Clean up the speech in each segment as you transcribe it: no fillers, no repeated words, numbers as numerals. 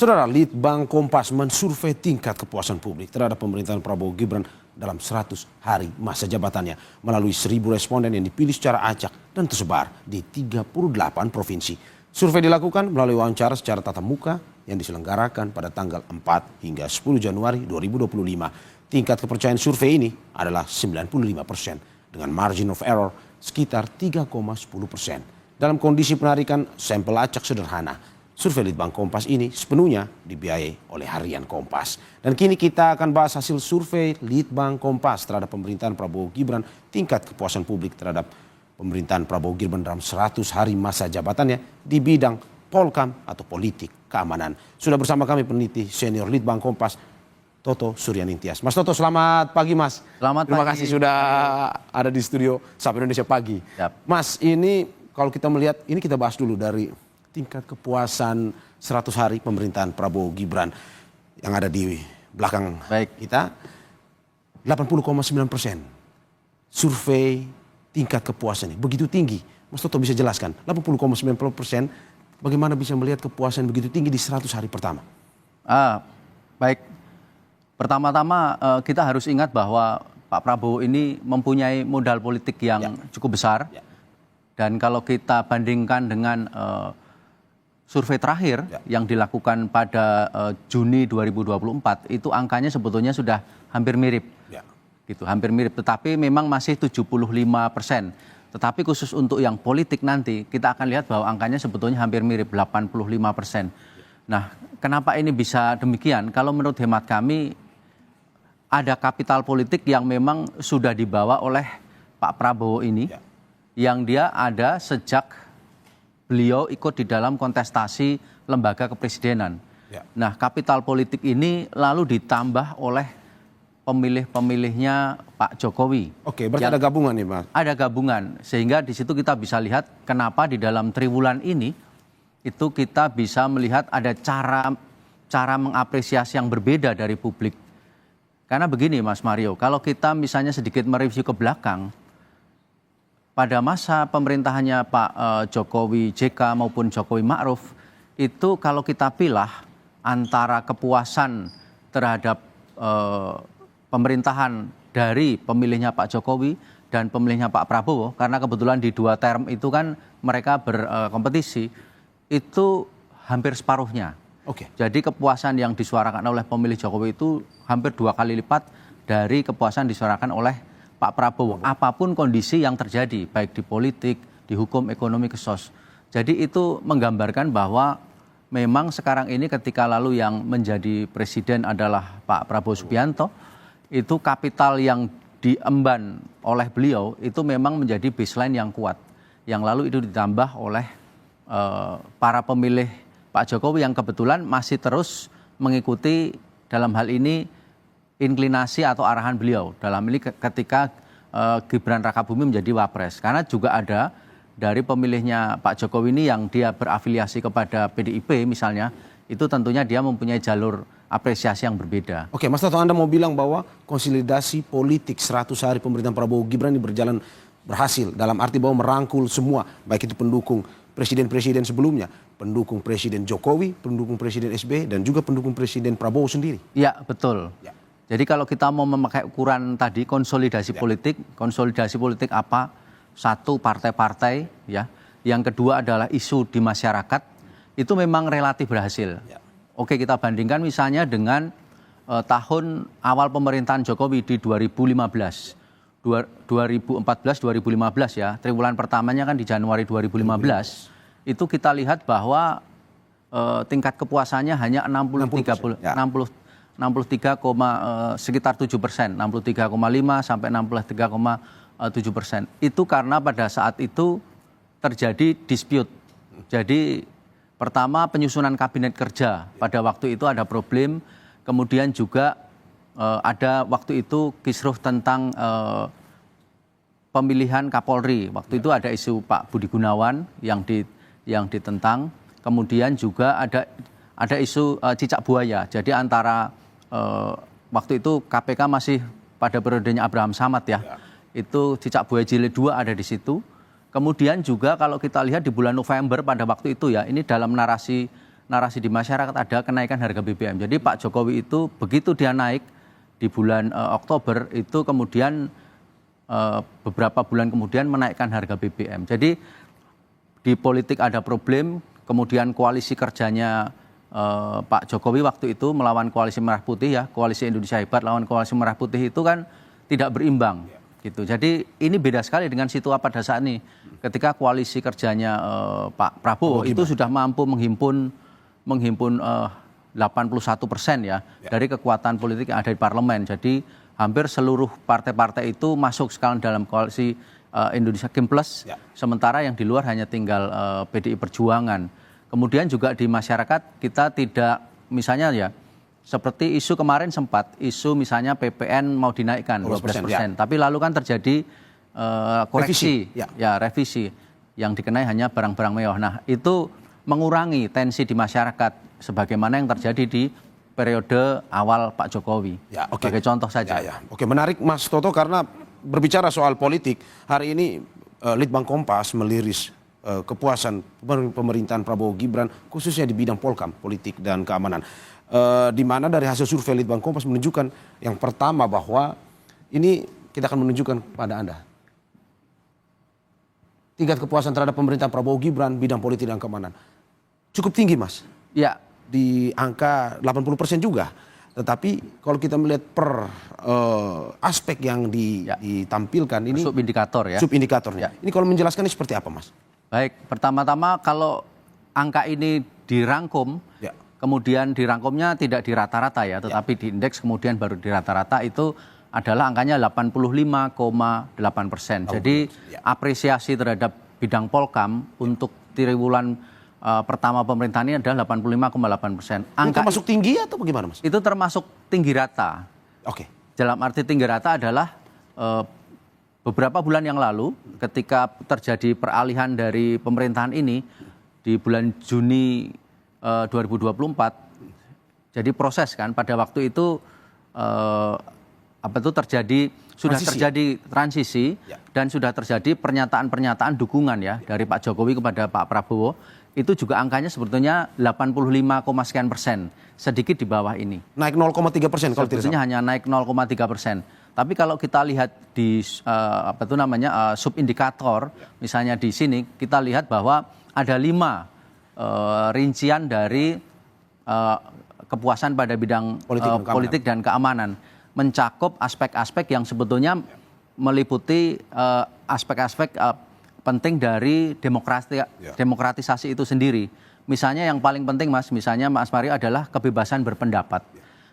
Saudara, Litbang Kompas mensurvei tingkat kepuasan publik terhadap pemerintahan Prabowo Gibran dalam 100 hari masa jabatannya melalui 1.000 responden yang dipilih secara acak dan tersebar di 38 provinsi. Survei dilakukan melalui wawancara secara tatap muka yang diselenggarakan pada tanggal 4 hingga 10 Januari 2025. Tingkat kepercayaan survei ini adalah 95% dengan margin of error sekitar 3,10%. Dalam kondisi penarikan sampel acak sederhana, survei Litbang Kompas ini sepenuhnya dibiayai oleh Harian Kompas. Dan kini kita akan bahas hasil survei Litbang Kompas terhadap pemerintahan Prabowo Gibran, tingkat kepuasan publik terhadap pemerintahan Prabowo Gibran dalam 100 hari masa jabatannya di bidang Polkam atau politik keamanan. Sudah bersama kami peneliti senior Litbang Kompas, Toto Suryaningtyas. Mas Toto, selamat pagi Mas. Selamat Terima pagi. kasih sudah ada di studio Sapa Indonesia Pagi. Yap. Mas, ini kalau kita melihat, ini kita bahas dulu dari tingkat kepuasan 100 hari pemerintahan Prabowo Gibran yang ada di belakang kita. 80,9% survei tingkat kepuasan ini begitu tinggi. Mas Toto bisa jelaskan 80,9% bagaimana bisa melihat kepuasan begitu tinggi di 100 hari pertama? Baik. Pertama-tama kita harus ingat bahwa Pak Prabowo ini mempunyai modal politik yang cukup besar. Dan kalau kita bandingkan dengan survei terakhir yang dilakukan pada Juni 2024, itu angkanya sebetulnya sudah hampir mirip. Gitu, hampir mirip, tetapi memang masih 75%. Tetapi khusus untuk yang politik nanti, kita akan lihat bahwa angkanya sebetulnya hampir mirip, 85%. Nah, kenapa ini bisa demikian? Kalau menurut hemat kami, ada kapital politik yang memang sudah dibawa oleh Pak Prabowo ini, yang dia ada sejak beliau ikut di dalam kontestasi lembaga kepresidenan. Nah, kapital politik ini lalu ditambah oleh pemilih-pemilihnya Pak Jokowi. Oke, berarti ada gabungan nih Mas? Ada gabungan, sehingga di situ kita bisa lihat kenapa di dalam triwulan ini itu kita bisa melihat ada cara mengapresiasi yang berbeda dari publik. Karena begini Mas Mario, kalau kita misalnya sedikit mereview ke belakang, pada masa pemerintahannya Pak Jokowi JK maupun Jokowi Ma'ruf, itu kalau kita pilah antara kepuasan terhadap pemerintahan dari pemilihnya Pak Jokowi dan pemilihnya Pak Prabowo, karena kebetulan di dua term itu kan mereka berkompetisi, itu hampir separuhnya. Jadi kepuasan yang disuarakan oleh pemilih Jokowi itu hampir 2 kali lipat dari kepuasan disuarakan oleh Pak Prabowo. Apapun kondisi yang terjadi, baik di politik, di hukum, ekonomi, kesos. Jadi itu menggambarkan bahwa memang sekarang ini ketika lalu yang menjadi presiden adalah Pak Prabowo Subianto, itu kapital yang diemban oleh beliau itu memang menjadi baseline yang kuat. Yang lalu itu ditambah oleh para pemilih Pak Jokowi yang kebetulan masih terus mengikuti dalam hal ini inklinasi atau arahan beliau. Dalam ini ketika Gibran Rakabuming menjadi wapres. Karena juga ada dari pemilihnya Pak Jokowi ini yang dia berafiliasi kepada PDIP misalnya, itu tentunya dia mempunyai jalur apresiasi yang berbeda. Oke, Mas Toto, Anda mau bilang bahwa konsolidasi politik 100 hari pemerintahan Prabowo Gibran ini berjalan berhasil dalam arti bahwa merangkul semua, baik itu pendukung presiden-presiden sebelumnya, pendukung Presiden Jokowi, pendukung Presiden SBY, dan juga pendukung Presiden Prabowo sendiri. Ya, betul. Jadi kalau kita mau memakai ukuran tadi konsolidasi politik apa? Satu, partai-partai, ya. Yang kedua adalah isu di masyarakat, itu memang relatif berhasil. Oke, kita bandingkan misalnya dengan tahun awal pemerintahan Jokowi di 2015. 2014-2015 ya, triwulan pertamanya kan di Januari 2015, itu kita lihat bahwa tingkat kepuasannya hanya 63, sekitar 7%, 63,5 sampai 63,7%. Itu karena pada saat itu terjadi dispute. Jadi pertama penyusunan kabinet kerja pada waktu itu ada problem, kemudian juga ada waktu itu kisruh tentang pemilihan Kapolri. Waktu itu ada isu Pak Budi Gunawan yang ditentang. Kemudian juga ada isu cicak buaya. Jadi antara waktu itu KPK masih pada periodenya Abraham Samad ya. Itu cicak buaya jilid 2 ada di situ. Kemudian juga kalau kita lihat di bulan November pada waktu itu ya, ini dalam narasi narasi di masyarakat ada kenaikan harga BBM. Jadi Pak Jokowi itu begitu dia naik di bulan Oktober itu kemudian beberapa bulan kemudian menaikkan harga BBM. Jadi di politik ada problem, kemudian koalisi kerjanya Pak Jokowi waktu itu melawan koalisi Merah Putih ya, koalisi Indonesia Hebat lawan koalisi Merah Putih itu kan tidak berimbang gitu. Jadi ini beda sekali dengan situasi pada saat ini. Ketika koalisi kerjanya Pak Prabowo itu sudah mampu menghimpun 81% ya dari kekuatan politik yang ada di parlemen. Jadi hampir seluruh partai-partai itu masuk sekarang dalam koalisi Indonesia Kim Plus, sementara yang di luar hanya tinggal PDI Perjuangan. Kemudian juga di masyarakat kita tidak, misalnya ya, seperti isu kemarin sempat, isu misalnya PPN mau dinaikkan 12%, tapi lalu kan terjadi koreksi, revisi yang dikenai hanya barang-barang mewah. Nah itu mengurangi tensi di masyarakat sebagaimana yang terjadi di periode awal Pak Jokowi. Sebagai contoh saja. Oke, menarik Mas Toto, karena berbicara soal politik, hari ini Litbang Kompas meliris kepuasan pemerintahan Prabowo Gibran khususnya di bidang Polkam, politik dan keamanan. Di mana dari hasil survei Litbang Kompas menunjukkan yang pertama bahwa ini kita akan menunjukkan pada Anda. Tingkat kepuasan terhadap pemerintahan Prabowo Gibran bidang politik dan keamanan cukup tinggi, Mas. Ya. Di angka 80% juga. Tetapi kalau kita melihat per aspek yang ditampilkan ini subindikator ya. Subindikatornya. Ini kalau menjelaskan ini seperti apa, Mas? Baik, pertama-tama kalau angka ini dirangkum, kemudian dirangkumnya tidak di rata-rata ya, tetapi di indeks kemudian baru di rata-rata itu adalah angkanya 85,8%. Jadi apresiasi terhadap bidang Polkam untuk triwulan pertama pemerintahan ini adalah 85,8%. Angka masuk tinggi atau bagaimana, Mas? Itu termasuk tinggi rata. Oke. Dalam arti tinggi rata adalah beberapa bulan yang lalu ketika terjadi peralihan dari pemerintahan ini di bulan Juni 2024, jadi proses kan pada waktu itu terjadi transisi dan sudah terjadi pernyataan-pernyataan dukungan ya dari Pak Jokowi kepada Pak Prabowo. Itu juga angkanya sebetulnya 85, sekian persen, sedikit di bawah ini. Naik 0,3% kalau tidak salah. Hanya naik 0,3%. Tapi kalau kita lihat di subindikator, misalnya di sini kita lihat bahwa ada 5 rincian dari kepuasan pada bidang politik dan keamanan, mencakup aspek-aspek yang sebetulnya meliputi aspek-aspek penting dari demokratisasi itu sendiri. Misalnya yang paling penting, Mas Mario, adalah kebebasan berpendapat.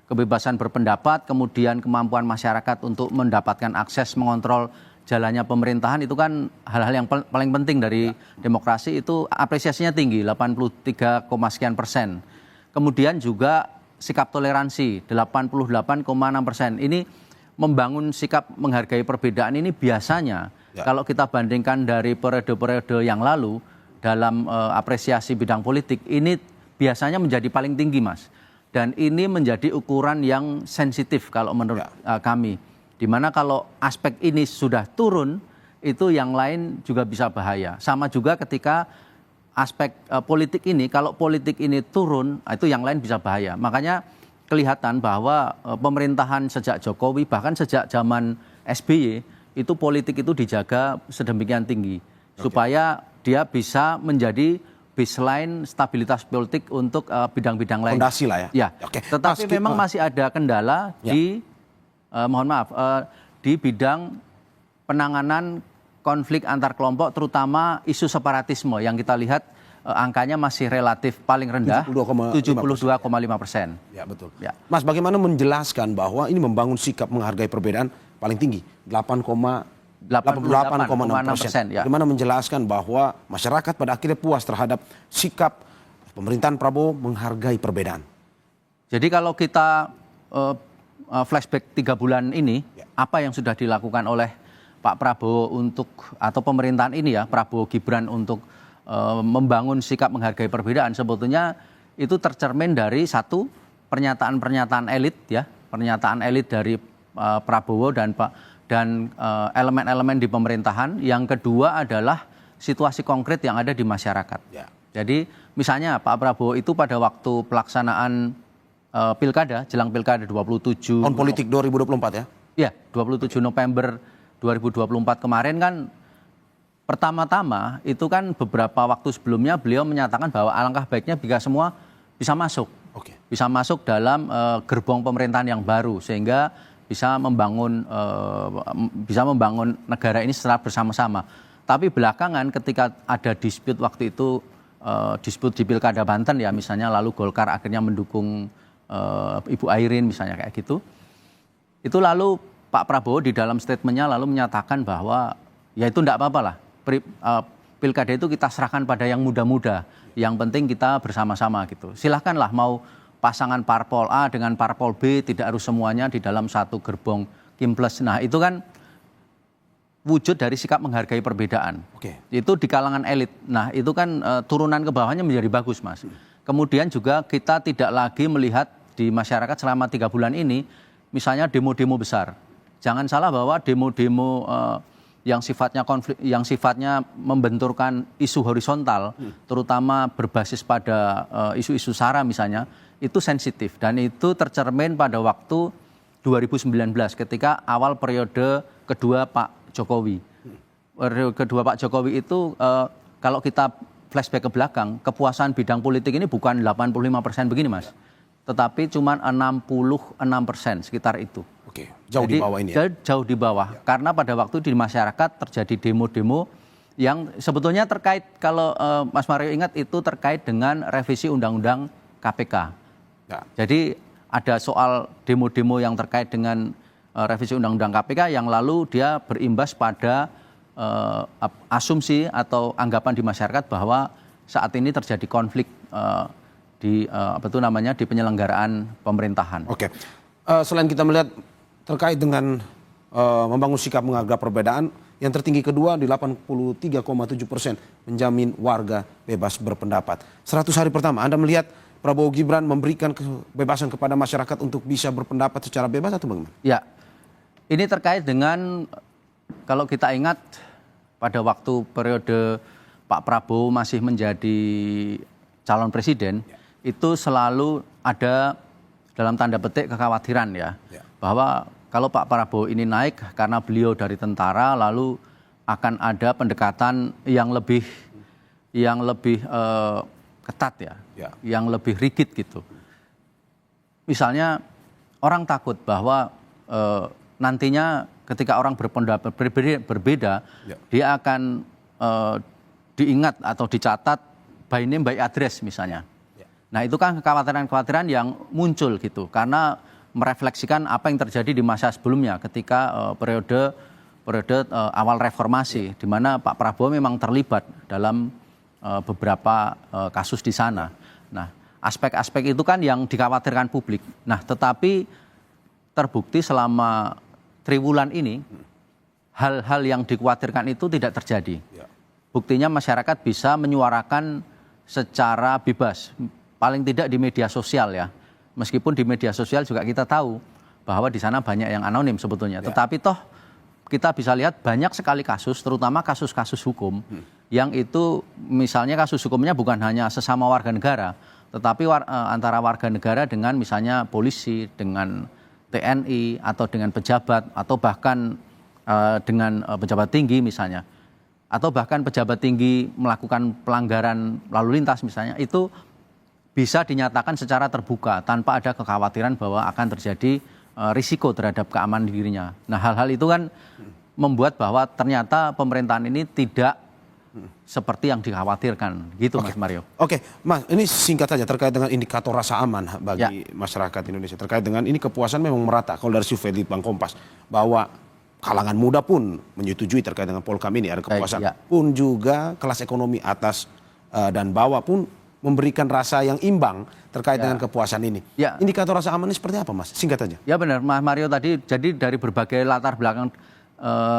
Kebebasan berpendapat, kemudian kemampuan masyarakat untuk mendapatkan akses mengontrol jalannya pemerintahan, itu kan hal-hal yang paling penting dari demokrasi. Itu apresiasinya tinggi, 83, sekian persen. Kemudian juga sikap toleransi, 88,6%. Ini membangun sikap menghargai perbedaan ini biasanya kalau kita bandingkan dari periode-periode yang lalu dalam apresiasi bidang politik, ini biasanya menjadi paling tinggi, Mas. Dan ini menjadi ukuran yang sensitif kalau menurut kami. Dimana kalau aspek ini sudah turun, itu yang lain juga bisa bahaya. Sama juga ketika aspek politik ini, kalau politik ini turun, itu yang lain bisa bahaya. Makanya kelihatan bahwa pemerintahan sejak Jokowi, bahkan sejak zaman SBY, itu politik itu dijaga sedemikian tinggi. Supaya dia bisa menjadi baseline stabilitas politik untuk bidang-bidang lain. Fondasi lah ya. Tetapi memang masih ada kendala di, di bidang penanganan konflik antar kelompok, terutama isu separatisme yang kita lihat angkanya masih relatif paling rendah, 72,5%. Ya, betul. Mas, bagaimana menjelaskan bahwa ini membangun sikap menghargai perbedaan paling tinggi, 88,6%. Bagaimana menjelaskan bahwa masyarakat pada akhirnya puas terhadap sikap pemerintahan Prabowo menghargai perbedaan? Jadi kalau kita flashback 3 bulan ini, apa yang sudah dilakukan oleh Pak Prabowo atau pemerintahan ini ya, Prabowo Gibran untuk membangun sikap menghargai perbedaan, sebetulnya itu tercermin dari satu, pernyataan-pernyataan elit ya, pernyataan elit dari Prabowo dan elemen-elemen di pemerintahan. Yang kedua adalah situasi konkret yang ada di masyarakat. Jadi Misalnya Pak Prabowo itu pada waktu pelaksanaan pilkada, jelang pilkada 27 Tahun politik 2024 ya? Ya, 27 November 2024 kemarin kan pertama-tama itu kan beberapa waktu sebelumnya beliau menyatakan bahwa alangkah baiknya jika semua bisa masuk. Oke. Bisa masuk dalam gerbong pemerintahan yang baru sehingga bisa membangun negara ini secara bersama-sama. Tapi belakangan ketika ada dispute waktu itu, dispute di Pilkada Banten ya misalnya, lalu Golkar akhirnya mendukung Ibu Airin misalnya kayak gitu. Itu lalu Pak Prabowo di dalam statementnya lalu menyatakan bahwa ya itu enggak apa-apa lah. Pilkada itu kita serahkan pada yang muda-muda. Yang penting kita bersama-sama gitu. Silahkanlah mau pasangan parpol A dengan parpol B, tidak harus semuanya di dalam satu gerbong Kimples. Nah itu kan wujud dari sikap menghargai perbedaan. Oke. Itu di kalangan elit. Nah itu kan turunan ke bawahnya menjadi bagus Mas. Kemudian juga kita tidak lagi melihat di masyarakat selama 3 bulan ini, misalnya demo-demo besar. Jangan salah bahwa demo-demo yang sifatnya konflik, yang sifatnya membenturkan isu horizontal, terutama berbasis pada isu-isu SARA misalnya, itu sensitif dan itu tercermin pada waktu 2019 ketika awal periode kedua Pak Jokowi. Periode kedua Pak Jokowi itu kalau kita flashback ke belakang, kepuasan bidang politik ini bukan 85% begini Mas, tetapi cuma 66% sekitar itu. Oke, jauh di bawah ini ya? Jauh di bawah, karena pada waktu di masyarakat terjadi demo-demo yang sebetulnya terkait, kalau Mas Mario ingat itu terkait dengan revisi Undang-Undang KPK. Ya. Jadi ada soal demo-demo yang terkait dengan revisi Undang-Undang KPK yang lalu dia berimbas pada asumsi atau anggapan di masyarakat bahwa saat ini terjadi konflik di di penyelenggaraan pemerintahan. Oke, selain kita melihat terkait dengan membangun sikap menghargai perbedaan, yang tertinggi kedua di 83,7% menjamin warga bebas berpendapat. 100 hari pertama, Anda melihat Prabowo Gibran memberikan kebebasan kepada masyarakat untuk bisa berpendapat secara bebas atau bagaimana? Ya, ini terkait dengan kalau kita ingat pada waktu periode Pak Prabowo masih menjadi calon presiden, itu selalu ada dalam tanda petik kekhawatiran ya. Bahwa kalau Pak Prabowo ini naik karena beliau dari tentara, lalu akan ada pendekatan yang lebih ketat ya, yang lebih rigid gitu. Misalnya orang takut bahwa nantinya ketika orang berpendapat berbeda, dia akan diingat atau dicatat by name by address misalnya. Nah itu kan kekhawatiran-kekhawatiran yang muncul gitu, karena merefleksikan apa yang terjadi di masa sebelumnya ketika periode awal reformasi, di mana Pak Prabowo memang terlibat dalam beberapa kasus di sana. Nah, aspek-aspek itu kan yang dikhawatirkan publik. Nah, tetapi terbukti selama triwulan ini hal-hal yang dikhawatirkan itu tidak terjadi. Buktinya masyarakat bisa menyuarakan secara bebas, paling tidak di media sosial ya. Meskipun di media sosial juga kita tahu bahwa di sana banyak yang anonim sebetulnya. Tetapi toh kita bisa lihat banyak sekali kasus, terutama kasus-kasus hukum, yang itu misalnya kasus hukumnya bukan hanya sesama warga negara, tetapi antara warga negara dengan misalnya polisi, dengan TNI, atau dengan pejabat, atau bahkan dengan pejabat tinggi misalnya. Atau bahkan pejabat tinggi melakukan pelanggaran lalu lintas misalnya, itu bisa dinyatakan secara terbuka tanpa ada kekhawatiran bahwa akan terjadi risiko terhadap keamanan dirinya. Nah hal-hal itu kan membuat bahwa ternyata pemerintahan ini tidak seperti yang dikhawatirkan gitu. Mas Mario. Oke, Mas, ini singkat saja terkait dengan indikator rasa aman bagi masyarakat Indonesia. Terkait dengan ini kepuasan memang merata kalau dari survei Litbang Kompas bahwa kalangan muda pun menyetujui terkait dengan Polkam ini ada kepuasan. Pun juga kelas ekonomi atas dan bawah pun memberikan rasa yang imbang terkait dengan kepuasan ini. Indikator rasa aman ini seperti apa Mas? Singkat saja. Ya benar Mas Mario tadi, jadi dari berbagai latar belakang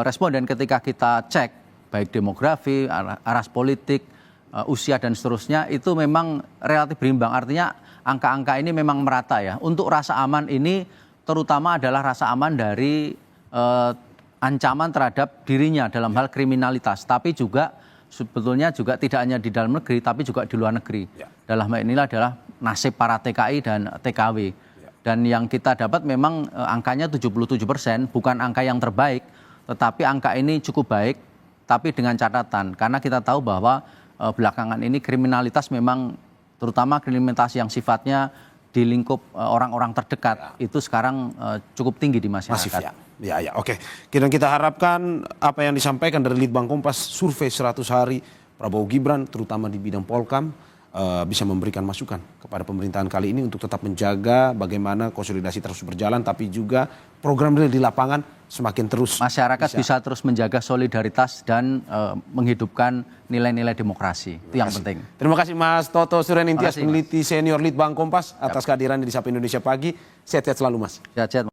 responden ketika kita cek, baik demografi, aras politik, usia dan seterusnya, itu memang relatif berimbang. Artinya angka-angka ini memang merata ya. Untuk rasa aman ini terutama adalah rasa aman dari ancaman terhadap dirinya dalam hal kriminalitas, tapi juga sebetulnya juga tidak hanya di dalam negeri tapi juga di luar negeri. Dalam hal inilah adalah nasib para TKI dan TKW. Dan yang kita dapat memang angkanya 77%, bukan angka yang terbaik, tetapi angka ini cukup baik, tapi dengan catatan. Karena kita tahu bahwa belakangan ini kriminalitas memang, terutama kriminalitas yang sifatnya di lingkup orang-orang terdekat, itu sekarang cukup tinggi di masyarakat. Masif ya. Ya, oke. Dan kita harapkan apa yang disampaikan dari Litbang Kompas, survei 100 hari Prabowo Gibran, terutama di bidang Polkam, bisa memberikan masukan kepada pemerintahan kali ini untuk tetap menjaga bagaimana konsolidasi terus berjalan, tapi juga program di lapangan semakin terus. Masyarakat bisa terus menjaga solidaritas dan menghidupkan nilai-nilai demokrasi. Itu yang penting. Terima kasih Mas Toto Surenintias, peneliti senior Litbang Kompas, atas kehadirannya di Sapa Indonesia Pagi. Sehat-sehat selalu Mas. Sehat-sehat.